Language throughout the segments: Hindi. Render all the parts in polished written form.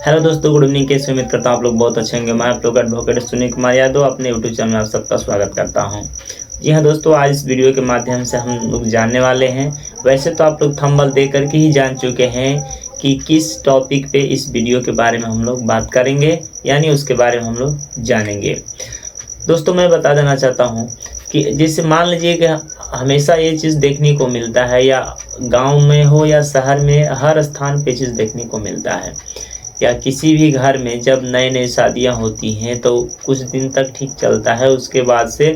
हेलो दोस्तों, गुड इवनिंग। कैसे उम्मीद करता हूँ आप लोग बहुत अच्छे होंगे। मैं आप लोग एडवोकेट सुनील कुमार यादव अपने यूट्यूब चैनल में आप सबका स्वागत करता हूँ। जी हाँ दोस्तों, आज इस वीडियो के माध्यम से हम लोग जानने वाले हैं। वैसे तो आप लोग थंबनेल देख करके ही जान चुके हैं कि किस टॉपिक पे इस वीडियो के बारे में हम लोग बात करेंगे, यानी उसके बारे में हम लोग जानेंगे। दोस्तों, मैं बता देना चाहता हूँ कि जैसे मान लीजिए कि हमेशा ये चीज़ देखने को मिलता है, या गांव में हो या शहर में, हर स्थान पे चीज़ देखने को मिलता है। या किसी भी घर में जब नए नए शादियां होती हैं तो कुछ दिन तक ठीक चलता है, उसके बाद से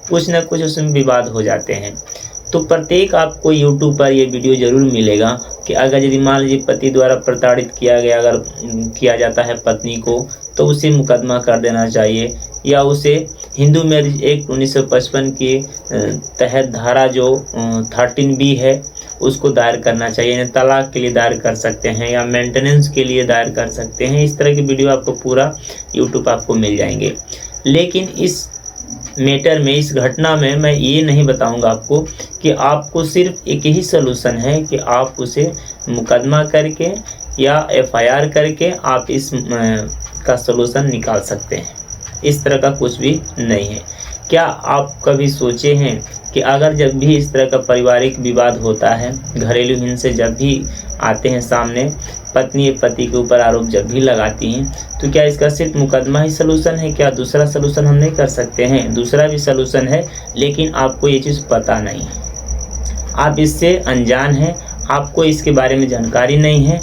कुछ ना कुछ उसमें विवाद हो जाते हैं। तो प्रत्येक आपको यूट्यूब पर ये वीडियो ज़रूर मिलेगा कि अगर यदि मान लीजिए पति द्वारा प्रताड़ित किया गया, अगर किया जाता है पत्नी को, तो उसे मुकदमा कर देना चाहिए, या उसे हिंदू मैरिज एक्ट 1955 के तहत धारा जो 13B है उसको दायर करना चाहिए। यानी तलाक के लिए दायर कर सकते हैं या मेंटेनेंस के लिए दायर कर सकते हैं। इस तरह की वीडियो आपको पूरा यूट्यूब आपको मिल जाएंगे। लेकिन इस मैटर में, इस घटना में मैं ये नहीं बताऊंगा आपको कि आपको सिर्फ एक ही सलूशन है कि आप उसे मुकदमा करके या FIR करके आप इस का सलूशन निकाल सकते हैं। इस तरह का कुछ भी नहीं है। क्या आप कभी सोचे हैं कि अगर जब भी इस तरह का पारिवारिक विवाद होता है, घरेलू हिंसा जब भी आते हैं सामने, पत्नी पति के ऊपर आरोप जब भी लगाती हैं, तो क्या इसका सिर्फ मुकदमा ही सलूशन है? क्या दूसरा सलूशन हम नहीं कर सकते हैं? दूसरा भी सलूशन है, लेकिन आपको ये चीज़ पता नहीं है, आप इससे अनजान हैं, आपको इसके बारे में जानकारी नहीं है।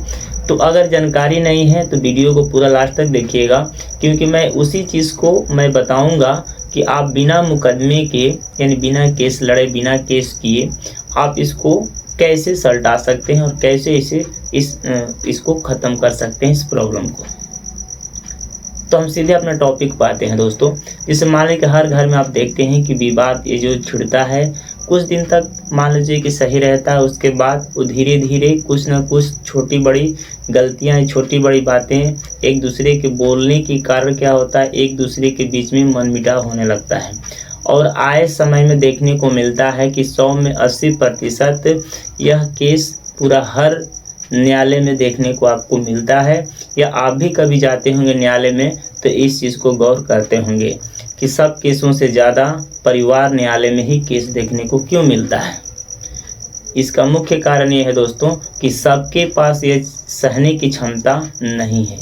तो अगर जानकारी नहीं है तो वीडियो को पूरा लास्ट तक देखिएगा, क्योंकि मैं उसी चीज़ को मैं बताऊंगा कि आप बिना मुकदमे के, यानी बिना केस लड़े, बिना केस किए आप इसको कैसे सलटा सकते हैं और कैसे इसको ख़त्म कर सकते हैं, इस प्रॉब्लम को। तो हम सीधे अपना टॉपिक पर आते हैं दोस्तों। जैसे मान लीजिए कि हर घर में आप देखते हैं कि विवाद ये जो छिड़ता है, कुछ दिन तक मान लीजिए कि सही रहता है, उसके बाद वो धीरे धीरे कुछ ना कुछ छोटी बड़ी गलतियां, छोटी बड़ी बातें, एक दूसरे के बोलने के कारण क्या होता है, एक दूसरे के बीच में मनमुटाव होने लगता है। और आए समय में देखने को मिलता है कि 100 में 80% यह केस पूरा हर न्यायालय में देखने को आपको मिलता है, या आप भी कभी जाते होंगे न्यायालय में तो इस चीज़ को गौर करते होंगे कि सब केसों से ज़्यादा परिवार न्यायालय में ही केस देखने को क्यों मिलता है। इसका मुख्य कारण ये है दोस्तों कि सबके पास ये सहने की क्षमता नहीं है,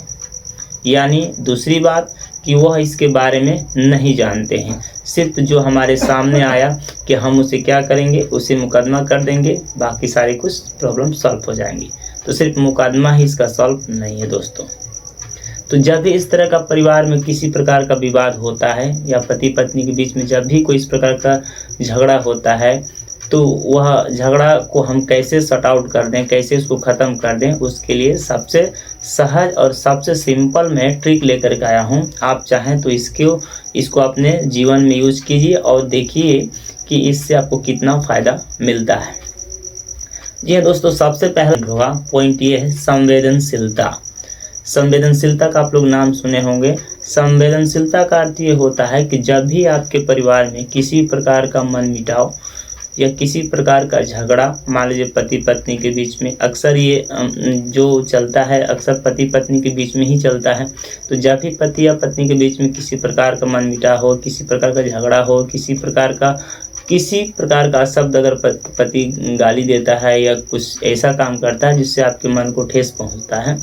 यानी दूसरी बात कि वह इसके बारे में नहीं जानते हैं। सिर्फ जो हमारे सामने आया कि हम उसे क्या करेंगे, उसे मुकदमा कर देंगे, बाकी सारी कुछ प्रॉब्लम सॉल्व हो जाएंगी। तो सिर्फ मुकदमा ही इसका सॉल्व नहीं है दोस्तों। तो जब भी इस तरह का परिवार में किसी प्रकार का विवाद होता है, या पति पत्नी के बीच में जब भी कोई इस प्रकार का झगड़ा होता है, तो वह झगड़ा को हम कैसे सॉर्ट आउट कर दें, कैसे उसको ख़त्म कर दें, उसके लिए सबसे सहज और सबसे सिंपल मैं ट्रिक लेकर के आया हूँ। आप चाहें तो इसको अपने जीवन में यूज कीजिए और देखिए कि इससे आपको कितना फ़ायदा मिलता है। जी हाँ दोस्तों, सबसे पहला होगा पॉइंट ये है संवेदनशीलता। संवेदनशीलता का आप लोग नाम सुने होंगे। संवेदनशीलता का अर्थ ये होता है कि जब भी आपके परिवार में किसी प्रकार का मनमुटाव या किसी प्रकार का झगड़ा, मान लीजिए पति पत्नी के बीच में, अक्सर ये जो चलता है अक्सर पति पत्नी के बीच में ही चलता है। तो जब भी पति या पत्नी के बीच में किसी प्रकार का मनमुटाव हो, किसी प्रकार का झगड़ा हो, किसी प्रकार का शब्द अगर पति गाली देता है या कुछ ऐसा काम करता है जिससे आपके मन को ठेस पहुंचता है,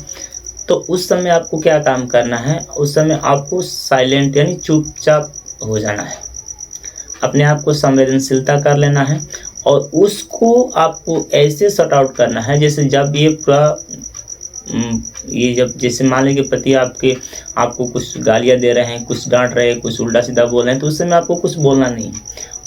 तो उस समय आपको क्या काम करना है, उस समय आपको साइलेंट यानी चुपचाप हो जाना है, अपने आप को संवेदनशीलता कर लेना है और उसको आपको ऐसे सॉर्ट आउट करना है जैसे जब जब जैसे मान लीजिए पति आपको कुछ गालियां दे रहे हैं, कुछ डांट रहे हैं, कुछ उल्टा सीधा बोल रहे हैं, तो उस समय आपको कुछ बोलना नहीं है,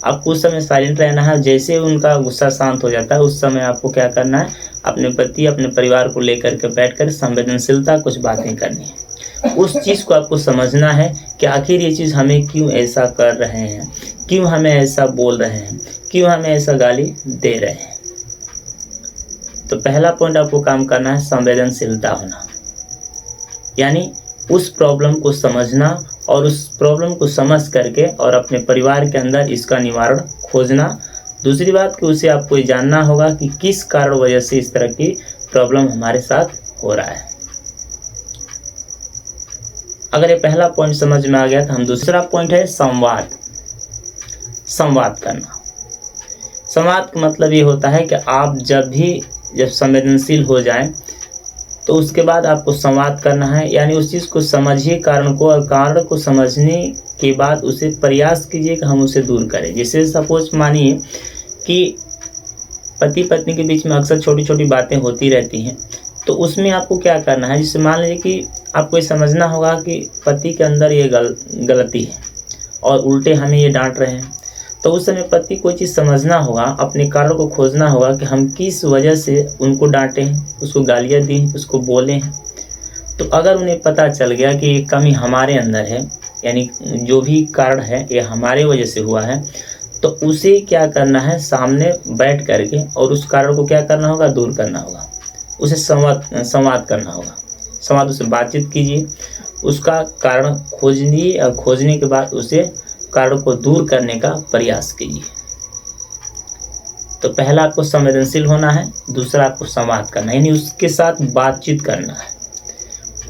आपको उस समय साइलेंट रहना है। जैसे उनका गुस्सा शांत हो जाता है, उस समय आपको क्या करना है, अपने पति अपने परिवार को लेकर के बैठकर संवेदनशीलता कुछ बातें करनी है। उस चीज़ को आपको समझना है कि आखिर ये चीज़ हमें क्यों ऐसा कर रहे हैं, क्यों हमें ऐसा बोल रहे हैं, क्यों हमें ऐसा गाली दे रहे हैं। तो पहला पॉइंट आपको काम करना है संवेदनशीलता होना, यानी उस प्रॉब्लम को समझना और उस प्रॉब्लम को समझ करके और अपने परिवार के अंदर इसका निवारण खोजना। दूसरी बात कि उसे आपको ये जानना होगा कि किस कारण वजह से इस तरह की प्रॉब्लम हमारे साथ हो रहा है। अगर ये पहला पॉइंट समझ में आ गया तो हम दूसरा पॉइंट है संवाद। संवाद करना। संवाद का मतलब ये होता है कि आप जब संवेदनशील हो जाएं तो उसके बाद आपको संवाद करना है, यानी उस चीज़ को समझिए कारण को, और कारण को समझने के बाद उसे प्रयास कीजिए कि हम उसे दूर करें। जैसे सपोज मानिए कि पति पत्नी के बीच में अक्सर छोटी छोटी बातें होती रहती हैं, तो उसमें आपको क्या करना है, जैसे मान लीजिए कि आपको ये समझना होगा कि पति के अंदर ये गलती है और उल्टे हमें ये डांट रहे हैं, तो उस समय पति को चीज़ समझना होगा, अपने कारण को खोजना होगा कि हम किस वजह से उनको डांटे हैं, उसको गालियाँ दी, उसको बोले हैं। तो अगर उन्हें पता चल गया कि ये कमी हमारे अंदर है, यानी जो भी कारण है ये हमारे वजह से हुआ है, तो उसे क्या करना है, सामने बैठ करके और उस कारण को क्या करना होगा, दूर करना होगा। उसे संवाद करना होगा। संवाद, उसे बातचीत कीजिए, उसका कारण खोजिए और खोजने के बाद उसे कारण को दूर करने का प्रयास कीजिए। तो पहला आपको संवेदनशील होना है, दूसरा आपको संवाद करना है, यानी उसके साथ बातचीत करना है।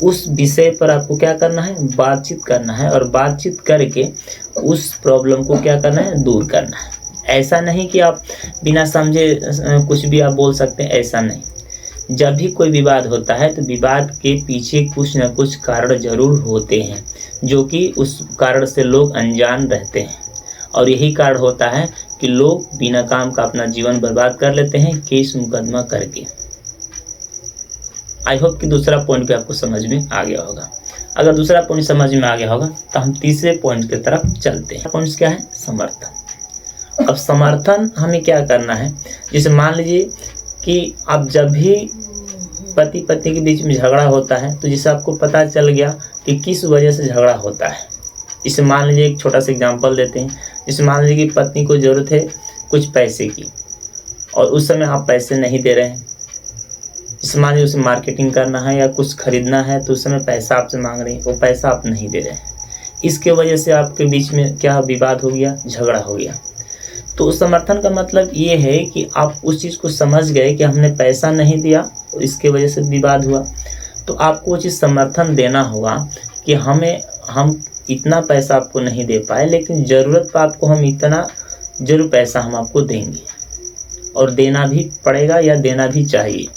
उस विषय पर आपको क्या करना है, बातचीत करना है, और बातचीत करके उस प्रॉब्लम को क्या करना है, दूर करना है। ऐसा नहीं कि आप बिना समझे कुछ भी आप बोल सकते हैं, ऐसा नहीं। जब भी कोई विवाद होता है तो विवाद के पीछे कुछ न कुछ कारण जरूर होते हैं, जो कि उस कारण से लोग अनजान रहते हैं, और यही कारण होता है कि लोग बिना काम का अपना जीवन बर्बाद कर लेते हैं केस मुकदमा करके। आई होप कि दूसरा पॉइंट भी आपको समझ में आ गया होगा। अगर दूसरा पॉइंट समझ में आ गया होगा तो हम तीसरे पॉइंट की तरफ चलते हैं। पॉइंट क्या है, समर्थन। अब समर्थन हमें क्या करना है, जैसे मान लीजिए कि अब जब भी पति पत्नी के बीच में झगड़ा होता है, तो जिससे आपको पता चल गया कि किस वजह से झगड़ा होता है। इसे मान लीजिए एक छोटा सा एग्जांपल देते हैं। जैसे मान लीजिए कि पत्नी को ज़रूरत है कुछ पैसे की और उस समय आप पैसे नहीं दे रहे हैं। जैसे मान लीजिए उसे मार्केटिंग करना है या कुछ खरीदना है, तो उस समय पैसा आपसे मांग रही है, वो पैसा आप नहीं दे रहे हैं। इसके वजह से आपके बीच में क्या विवाद हो गया, झगड़ा हो गया। तो समर्थन का मतलब ये है कि आप उस चीज़ को समझ गए कि हमने पैसा नहीं दिया और इसके वजह से विवाद हुआ, तो आपको वो चीज़ समर्थन देना होगा कि हम इतना पैसा आपको नहीं दे पाए, लेकिन ज़रूरत पर आपको हम इतना जरूर पैसा हम आपको देंगे, और देना भी पड़ेगा या देना भी चाहिए,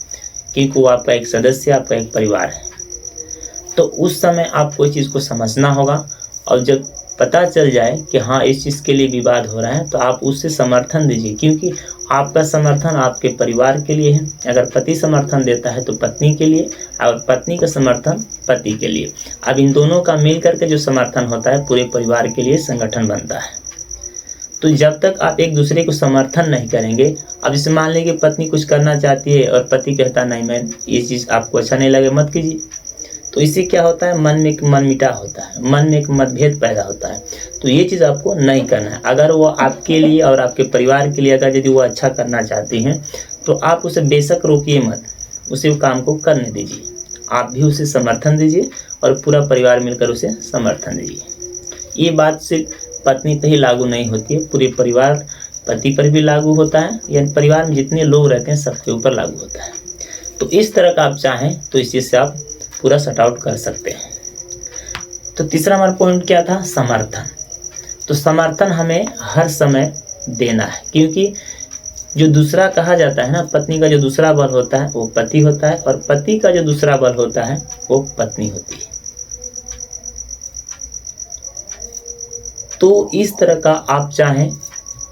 क्योंकि वो आपका एक सदस्य, आपका एक परिवार है। तो उस समय आपको इस चीज़ को समझना होगा, और जब पता चल जाए कि हाँ इस चीज़ के लिए विवाद हो रहा है, तो आप उससे समर्थन दीजिए, क्योंकि आपका समर्थन आपके परिवार के लिए है। अगर पति समर्थन देता है तो पत्नी के लिए, और पत्नी का समर्थन पति के लिए। अब इन दोनों का मिल करके जो समर्थन होता है पूरे परिवार के लिए संगठन बनता है। तो जब तक आप एक दूसरे को समर्थन नहीं करेंगे, अब जैसे मान लीजिए कि पत्नी कुछ करना चाहती है और पति कहता नहीं, मैं ये चीज़ आपको अच्छा नहीं लगे मत कीजिए, तो इससे क्या होता है, मन में एक मनमिटा होता है, मन में एक मतभेद पैदा होता है। तो ये चीज़ आपको नहीं करना है। अगर वो आपके लिए और आपके परिवार के लिए अगर यदि वो अच्छा करना चाहती हैं, तो आप उसे बेशक रोकिए मत, उसे वो काम को करने दीजिए। आप भी उसे समर्थन दीजिए और पूरा परिवार मिलकर उसे समर्थन दीजिए। ये बात सिर्फ पत्नी पर ही लागू नहीं होती है, पूरे परिवार, पति पर भी लागू होता है, यानी परिवार में जितने लोग रहते हैं सबके ऊपर लागू होता है। तो इस तरह का आप चाहें तो इस चीज़ से आप पूरा सट आउट कर सकते हैं। तो तीसरा हमारा पॉइंट क्या था, समर्थन। तो समर्थन हमें हर समय देना है, क्योंकि जो दूसरा कहा जाता है ना, पत्नी का जो दूसरा बल होता है वो पति होता है, और पति का जो दूसरा बल होता है वो पत्नी होती है। तो इस तरह का आप चाहें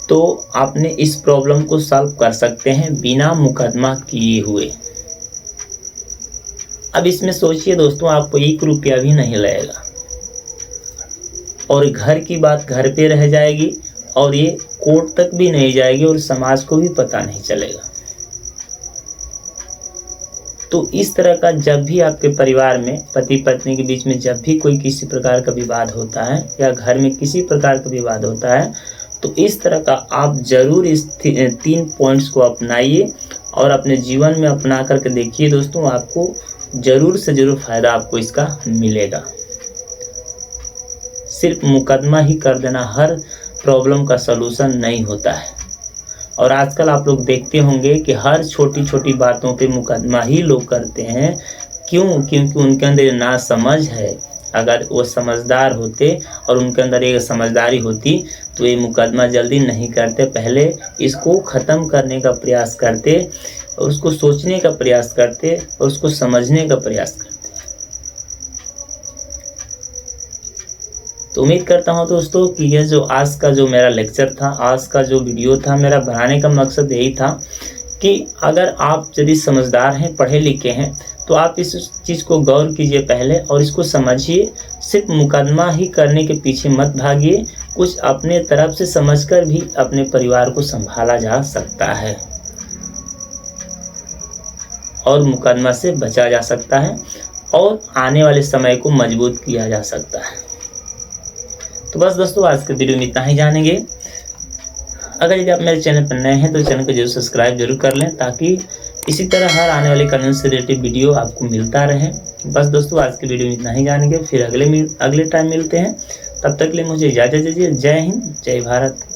तो आपने इस प्रॉब्लम को सॉल्व कर सकते हैं बिना मुकदमा किए हुए। अब इसमें सोचिए दोस्तों, आपको 1 रुपया भी नहीं लगेगा, और घर की बात घर पे रह जाएगी, और ये कोर्ट तक भी नहीं जाएगी, और समाज को भी पता नहीं चलेगा। तो इस तरह का जब भी आपके परिवार में पति पत्नी के बीच में जब भी कोई किसी प्रकार का विवाद होता है, या घर में किसी प्रकार का विवाद होता है, तो इस तरह का आप जरूर इस 3 पॉइंट्स को अपनाइए और अपने जीवन में अपना करके देखिए दोस्तों, आपको जरूर से जरूर फायदा आपको इसका मिलेगा। सिर्फ मुकदमा ही कर देना हर प्रॉब्लम का सलूशन नहीं होता है, और आजकल आप लोग देखते होंगे कि हर छोटी छोटी बातों पे मुकदमा ही लोग करते हैं। क्यों? क्योंकि उनके अंदर ना समझ है, अगर वो समझदार होते और उनके अंदर एक समझदारी होती तो ये मुकदमा जल्दी नहीं करते, पहले इसको ख़त्म करने का प्रयास करते और उसको सोचने का प्रयास करते और उसको समझने का प्रयास करते। तो उम्मीद करता हूँ दोस्तों कि यह जो आज का जो मेरा लेक्चर था, आज का जो वीडियो था, मेरा बनाने का मकसद यही था कि अगर आप यदि समझदार हैं, पढ़े लिखे हैं, तो आप इस चीज़ को गौर कीजिए पहले और इसको समझिए। सिर्फ मुकदमा ही करने के पीछे मत भागिए, कुछ अपने तरफ से समझकर भी अपने परिवार को संभाला जा सकता है और मुकदमा से बचा जा सकता है और आने वाले समय को मजबूत किया जा सकता है। तो बस दोस्तों, आज के वीडियो में इतना ही जानेंगे। अगर यदि आप मेरे चैनल पर नए हैं तो चैनल को जरूर सब्सक्राइब जरूर कर लें, ताकि इसी तरह हर आने वाले कानून से रिलेटेड वीडियो आपको मिलता रहे। बस दोस्तों, आज के वीडियो में इतना ही जानेंगे, फिर अगले टाइम मिलते हैं। तब तक के लिए मुझे इजाज़त दीजिए। जय हिंद, जय भारत।